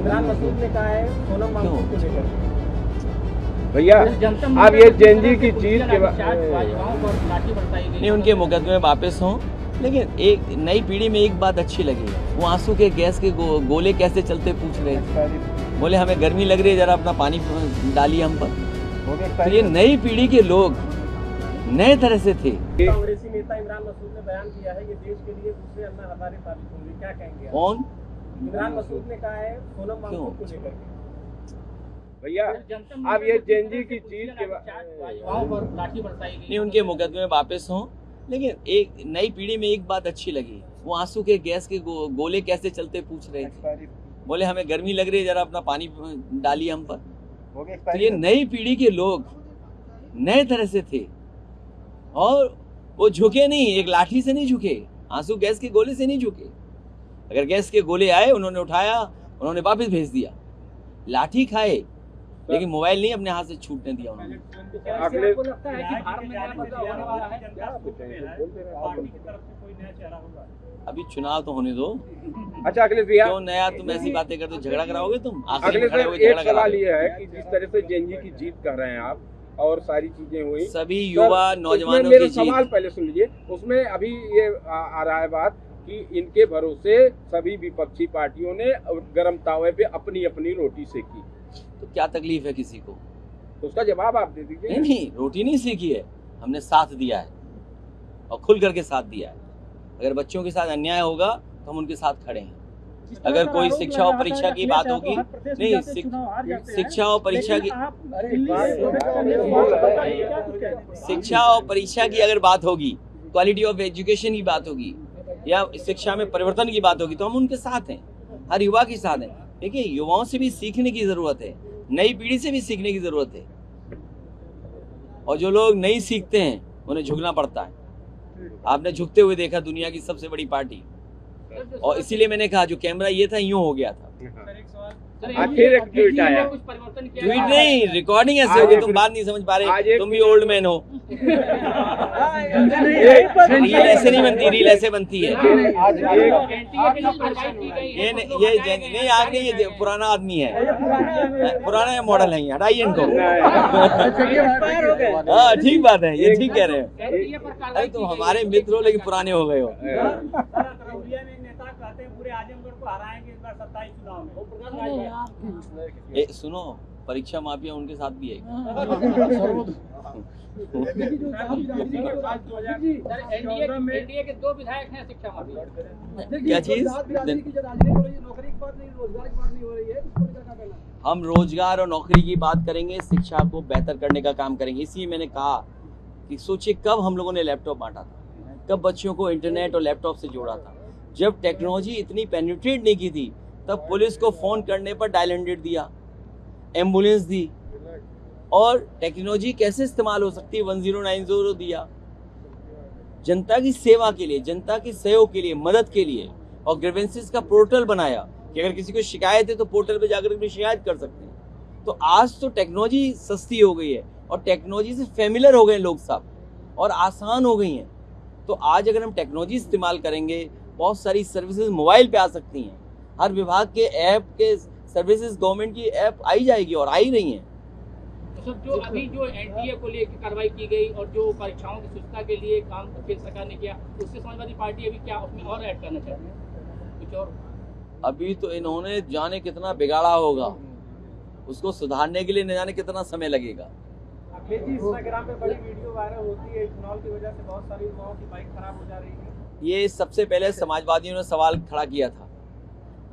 इमरान मसूद ने कहा है सोनम वांगचुक को लेकर। भैया आप ये जेएनजी की जीत के बाद नहीं, उनके मुकदमे वापस हों, लेकिन एक नई पीढ़ी में एक बात अच्छी लगी, वो आंसू के गैस के गोले कैसे चलते पूछ रहे थे, बोले हमें गर्मी लग रही है, जरा अपना पानी डालिए हम पर। तो ये नई पीढ़ी के लोग नए तरह से थे। कांग्रेसी नेता इमरान मसूद ने बयान दिया है कि देश के लिए दूसरे अन्ना हजारे साबित होंगे, क्या कहेंगे आप? कौन? इमरान मसूद ने कहा है सोनम वांगचुक को लेकर। भैया आप ये जेएनजी की जीत के बाद नहीं, उनके मुकदमे वापस हों, लेकिन एक नई पीढ़ी में एक बात अच्छी लगी, वो आंसू के गैस के गोले कैसे चलते पूछ रहे थे, बोले हमें गर्मी लग रही है, जरा अपना पानी डालिए हम पर। तो ये नई पीढ़ी के लोग नए तरह से थे और वो झुके नहीं, एक लाठी से नहीं झुके, आंसू गैस के गोले से नहीं झुके। अगर गैस के गोले आए उन्होंने उठाया, उन्होंने वापस भेज दिया। लाठी खाए लेकिन मोबाइल नहीं अपने हाथ से छूटने दिया उन्होंने। अगले आपको लगता है कि भारत में नया बदलाव होने वाला है? पार्टी की तरफ से कोई नया चेहरा होगा? अभी चुनाव तो होने दो। अच्छा अखिलेश भैया, क्यों नया तुम ऐसी बातें करते हो, झगड़ा कराओगे तुम? आखिर में अखिलेश खड़े सर होके एक झगड़ा सवाल कराओगे। ये है कि जिस तरह से जेएनजी की जीत कर रहे हैं आप और सारी चीजें हुई, सभी युवा सर, नौजवानों उसमें मेरा की सवाल जीत। पहले सुन लीजिए। उसमें अभी ये आ रहा है बात कि इनके भरोसे सभी विपक्षी पार्टियों ने गर्म तावे पे अपनी अपनी रोटी सेकी, तो क्या तकलीफ है किसी को? तो उसका जवाब आप दे दीजिए। नहीं, रोटी नहीं सीखी है, हमने साथ दिया है और खुल करके साथ दिया है। अगर बच्चों के साथ अन्याय होगा तो हम उनके साथ खड़े हैं। अगर कोई शिक्षा और परीक्षा की बात होगी, नहीं शिक्षा और परीक्षा की, शिक्षा और परीक्षा की अगर बात होगी, क्वालिटी ऑफ एजुकेशन की बात होगी या शिक्षा में परिवर्तन की बात होगी, तो हम उनके साथ हैं, हर युवा के साथ हैं। देखिए, युवाओं से भी सीखने की जरूरत है, नई पीढ़ी से भी सीखने की जरूरत है, और जो लोग नहीं सीखते हैं उन्हें झुकना पड़ता है। आपने झुकते हुए देखा दुनिया की सबसे बड़ी पार्टी, और इसीलिए मैंने कहा जो कैमरा ये था यूं हो गया था। फिर एक ट्वीट आया, ट्वीट नहीं, रिकॉर्डिंग ऐसे होगी, तुम बात नहीं समझ पा रहे, तुम भी ओल्ड मैन हो। रील ऐसे नहीं बनती, रील ऐसे बनती है। ये नहीं, आज नहीं, ये पुराना आदमी है, पुराना मॉडल है, हटाइए इनको। हाँ ठीक बात है, ये ठीक कह रहे हैं। अरे तुम हमारे मित्र हो लेकिन पुराने हो गए हो। कहते हैं पूरे आजमगढ़ को हराएंगे इस बार 27 चुनाव में। सुनो, परीक्षा माफिया उनके साथ भी है। एनडीए के 2 विधायक हैं शिक्षा माफिया। क्या चीज? हम रोजगार और नौकरी की बात करेंगे, शिक्षा को बेहतर करने का काम करेंगे। इसी मैंने कहा कि सोचिए कब हम लोगों ने लैपटॉप बांटा था, कब बच्चों को इंटरनेट और लैपटॉप से जोड़ा था। जब टेक्नोलॉजी इतनी पेनिट्रेट नहीं की थी, तब पुलिस को फोन करने पर डायल 100 दिया, एम्बुलेंस दी, और टेक्नोलॉजी कैसे इस्तेमाल हो सकती है 1090 दिया। जनता की सेवा के लिए, जनता के सहयोग के लिए, मदद के लिए, और ग्रीवेंसेस का पोर्टल बनाया कि अगर किसी को शिकायत है तो पोर्टल पे जाकर अपनी शिकायत कर सकते हैं। तो आज तो टेक्नोलॉजी सस्ती हो गई है और टेक्नोलॉजी से फेमिलियर हो गए लोग सब, और आसान हो गई हैं। तो आज अगर हम टेक्नोलॉजी इस्तेमाल करेंगे, बहुत सारी सर्विसेज मोबाइल पे आ सकती हैं। हर विभाग के ऐप के सर्विसेज, गवर्नमेंट की ऐप आई जाएगी और आ ही रही हैं। तो जो अभी जो एनडीए को लेकर कार्रवाई की गई और जो परीक्षाओं की शुद्धता के लिए काम केंद्र सरकार ने किया, उससे समाजवादी पार्टी अभी क्या उसमें और ऐड करना चाहती है कुछ और? अभी तो इन्होंने जाने कितना बिगाड़ा होगा, उसको सुधारने के लिए न जाने कितना समय लगेगा। इंस्टाग्राम पे बड़ी वीडियो वायरल होती है, इथेनॉल की वजह से बहुत सारी युवाओं की बाइक खराब हो जा रही है। ये सबसे पहले समाजवादियों ने सवाल खड़ा किया था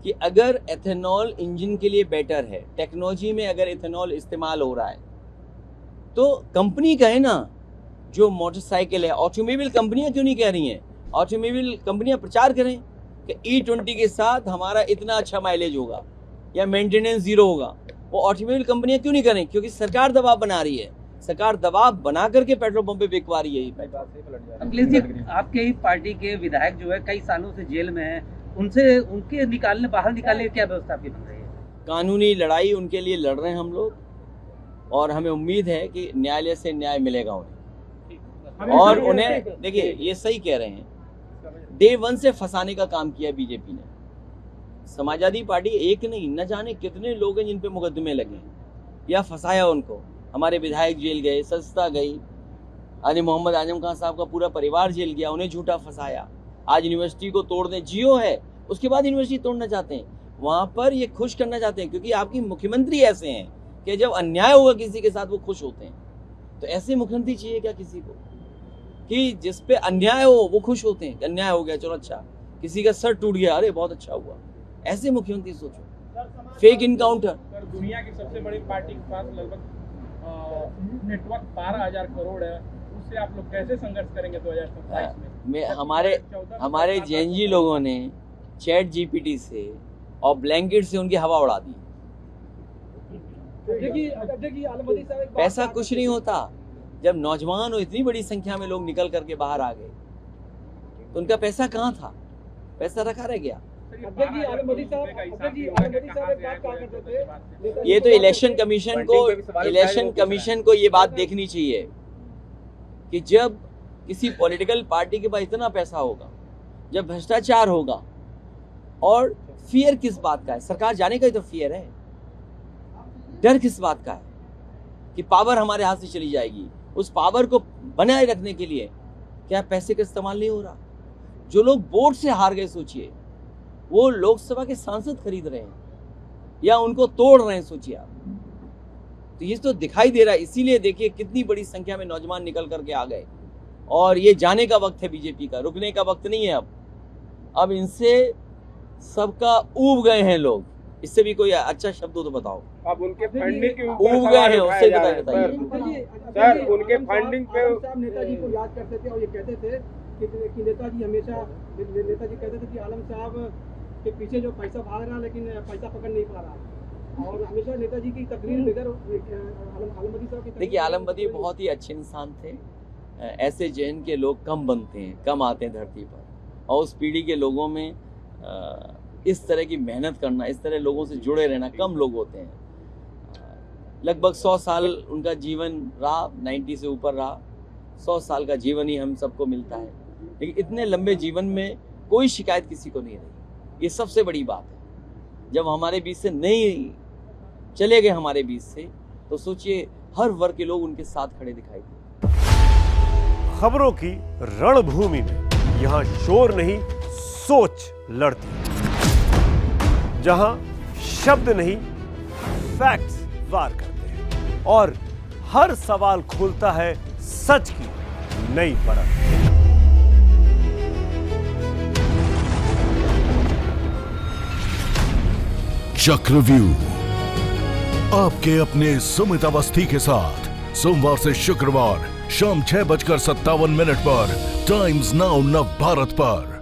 कि अगर एथेनॉल इंजन के लिए बेटर है, टेक्नोलॉजी में अगर एथेनॉल इस्तेमाल हो रहा है, तो कंपनी कहे ना, जो मोटरसाइकिल है, ऑटोमोबाइल कंपनियां क्यों नहीं कह रही हैं? ऑटोमोबाइल कंपनियां प्रचार करें कि E20 के साथ हमारा इतना अच्छा माइलेज होगा या मेंटेनेंस 0 होगा। वो ऑटोमोबाइल कंपनियां क्यों नहीं करें? क्योंकि सरकार दबाव बना रही है, सरकार दबाव बना करके पेट्रोल पंप पे बिकवा रही है। अखिलेश जी, आपके ही पार्टी के विधायक जो है कई सालों से जेल में हैं, उनसे उनके बाहर निकालने की क्या व्यवस्था आपकी बन रही है? कानूनी लड़ाई उनके लिए लड़ रहे हैं हम लोग, और हमें उम्मीद है कि न्यायालय से न्याय मिलेगा उन्हें। और उन्हें देखिए, ये सही कह रहे हैं, डे 1 से फंसाने का काम किया बीजेपी ने। समाजवादी पार्टी एक नहीं, न जाने कितने लोग हैं जिन पे मुकदमे लगे हैं या फंसाया उनको। हमारे विधायक जेल गए, संस्था गई, आज मोहम्मद आजम खान साहब का पूरा परिवार जेल गया, उन्हें झूठा फंसाया। आज यूनिवर्सिटी को तोड़ने, जियो है उसके बाद यूनिवर्सिटी तोड़ना चाहते हैं, वहां पर ये खुश करना चाहते हैं, क्योंकि आपकी मुख्यमंत्री ऐसे हैं कि जब अन्याय होगा किसी के साथ वो खुश होते हैं। तो ऐसे मुख्यमंत्री चाहिए क्या किसी को, कि जिस पे अन्याय हो वो खुश होते हैं, अन्याय हो गया चलो अच्छा, किसी का सर टूट गया अरे बहुत अच्छा हुआ, ऐसे मुख्यमंत्री सोचो। Fake encounter. दुनिया की सबसे बड़ी पार्टी के पास लगभग नेटवर्क 12,000 करोड़ है, उससे आप लोग कैसे संघर्ष करेंगे 2027 में? हमारे जेएनजी लोगों ने चैट जीपीटी से और ब्लैंकेट से उनकी हवा उड़ा दी। पैसा कुछ नहीं होता। जब नौजवान और इतनी बड़ी संख्या में लोग निकल करके बाहर आ गए तो उनका पैसा कहाँ था? पैसा रखा रह गया। ये तो इलेक्शन कमीशन को ये बात देखनी चाहिए कि जब किसी पॉलिटिकल पार्टी के पास इतना पैसा होगा, जब भ्रष्टाचार होगा, और फियर किस बात का है? सरकार जाने का ही तो फियर है। डर किस बात का है कि पावर हमारे हाथ से चली जाएगी? उस पावर को बनाए रखने के लिए क्या पैसे का इस्तेमाल नहीं हो रहा? जो लोग वोट से हार गए, सोचिए, वो लोकसभा के सांसद खरीद रहे हैं या उनको तोड़ रहे हैं, सोचिए आप। तो ये तो दिखाई दे रहा है। इसीलिए देखिए कितनी बड़ी संख्या में नौजवान निकल करके आ गए, और ये जाने का वक्त है बीजेपी का, रुकने का वक्त नहीं है। अब इनसे सबका ऊब गए हैं लोग। इससे भी कोई अच्छा शब्द हो तो बताओ। अब उनके फंडिंग के ऊपर ऊब गए हैं, उससे बताइए। सर उनके फंडिंग पे नेताजी को याद करते थे और ये कहते थे कि नेताजी हमेशा कहते थे कि आलम साहब के पीछे जो पैसा भाग रहा लेकिन पैसा पकड़ नहीं पा रहा, और हमेशा नेताजी की तकरीर बगैर आलमबदी साहब की। देखिए आलमबदी बहुत ही अच्छे इंसान थे। ऐसे जहन के लोग कम बनते हैं, कम आते हैं धरती पर, और उस पीढ़ी के लोगों में इस तरह की मेहनत करना, इस तरह लोगों से जुड़े रहना कम लोग होते हैं। लगभग 100 साल उनका जीवन रहा, 90 से ऊपर रहा। 100 साल का जीवन ही हम सबको मिलता है, लेकिन इतने लंबे जीवन में कोई शिकायत किसी को नहीं रही। ये सबसे बड़ी बात है। जब हमारे बीच से नहीं चले गए हमारे बीच से, तो सोचिए हर वर्ग के लोग उनके साथ खड़े दिखाई दे। खबरों की रणभूमि में यहाँ शोर नहीं, सोच लड़ती है। जहां शब्द नहीं, फैक्ट्स वार करते हैं, और हर सवाल खोलता है सच की नई परत। चक्रव्यूह आपके अपने सुमित अवस्थी के साथ सोमवार से शुक्रवार शाम 6:57 पर टाइम्स नाउ नव भारत पर।